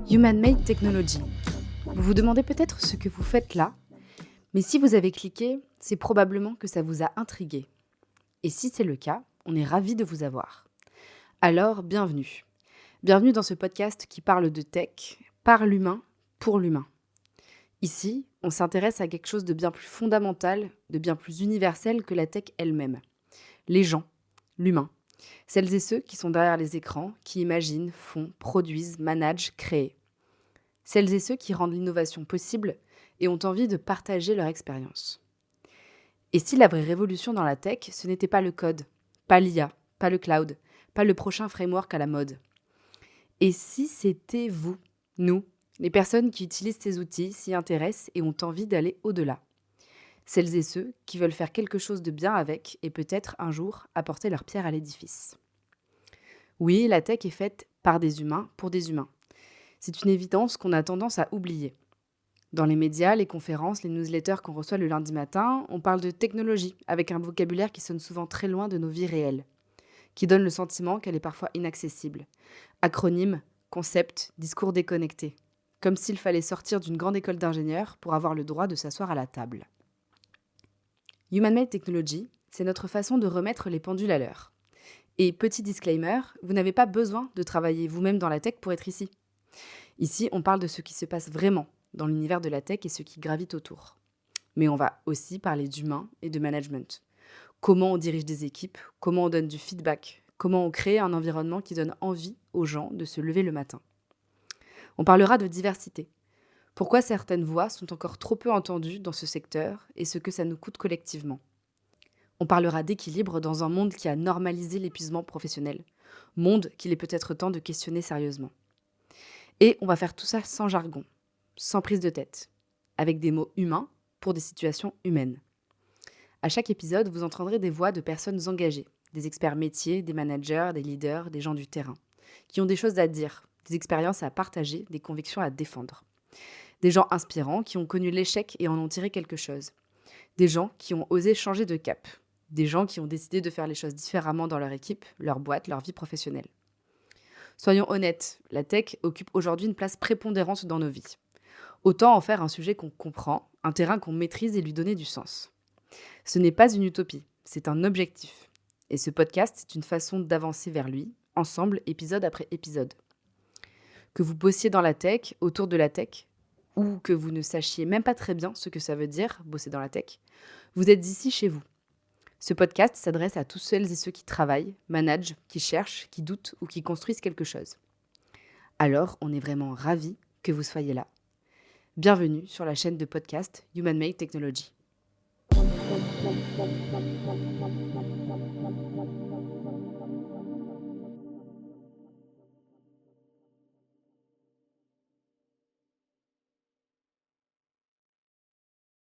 Human-Made Technology. Vous vous demandez peut-être ce que vous faites là, mais si vous avez cliqué, c'est probablement que ça vous a intrigué. Et si c'est le cas, on est ravis de vous avoir. Alors, bienvenue. Bienvenue dans ce podcast qui parle de tech, par l'humain, pour l'humain. Ici, on s'intéresse à quelque chose de bien plus fondamental, de bien plus universel que la tech elle-même. Les gens, l'humain. Celles et ceux qui sont derrière les écrans, qui imaginent, font, produisent, managent, créent. Celles et ceux qui rendent l'innovation possible et ont envie de partager leur expérience. Et si la vraie révolution dans la tech, ce n'était pas le code, pas l'IA, pas le cloud, pas le prochain framework à la mode? Et si c'était vous, nous, les personnes qui utilisent ces outils, s'y intéressent et ont envie d'aller au-delà? Celles et ceux qui veulent faire quelque chose de bien avec et peut-être un jour apporter leur pierre à l'édifice. Oui, la tech est faite par des humains pour des humains. C'est une évidence qu'on a tendance à oublier. Dans les médias, les conférences, les newsletters qu'on reçoit le lundi matin, on parle de technologie avec un vocabulaire qui sonne souvent très loin de nos vies réelles, qui donne le sentiment qu'elle est parfois inaccessible. Acronymes, concepts, discours déconnectés. Comme s'il fallait sortir d'une grande école d'ingénieurs pour avoir le droit de s'asseoir à la table. Human-Made Technology, c'est notre façon de remettre les pendules à l'heure. Et petit disclaimer, vous n'avez pas besoin de travailler vous-même dans la tech pour être ici. Ici, on parle de ce qui se passe vraiment dans l'univers de la tech et ce qui gravite autour. Mais on va aussi parler d'humain et de management. Comment on dirige des équipes, comment on donne du feedback, comment on crée un environnement qui donne envie aux gens de se lever le matin. On parlera de diversité. Pourquoi certaines voix sont encore trop peu entendues dans ce secteur et ce que ça nous coûte collectivement. On parlera d'équilibre dans un monde qui a normalisé l'épuisement professionnel, monde qu'il est peut-être temps de questionner sérieusement. Et on va faire tout ça sans jargon, sans prise de tête, avec des mots humains pour des situations humaines. À chaque épisode, vous entendrez des voix de personnes engagées, des experts métiers, des managers, des leaders, des gens du terrain, qui ont des choses à dire, des expériences à partager, des convictions à défendre. Des gens inspirants qui ont connu l'échec et en ont tiré quelque chose. Des gens qui ont osé changer de cap. Des gens qui ont décidé de faire les choses différemment dans leur équipe, leur boîte, leur vie professionnelle. Soyons honnêtes, la tech occupe aujourd'hui une place prépondérante dans nos vies. Autant en faire un sujet qu'on comprend, un terrain qu'on maîtrise et lui donner du sens. Ce n'est pas une utopie, c'est un objectif. Et ce podcast, c'est une façon d'avancer vers lui, ensemble, épisode après épisode. Que vous bossiez dans la tech, autour de la tech, ou que vous ne sachiez même pas très bien ce que ça veut dire, bosser dans la tech, vous êtes ici chez vous. Ce podcast s'adresse à tous celles et ceux qui travaillent, managent, qui cherchent, qui doutent ou qui construisent quelque chose. Alors, on est vraiment ravis que vous soyez là. Bienvenue sur la chaîne de podcast Human-Made Technology.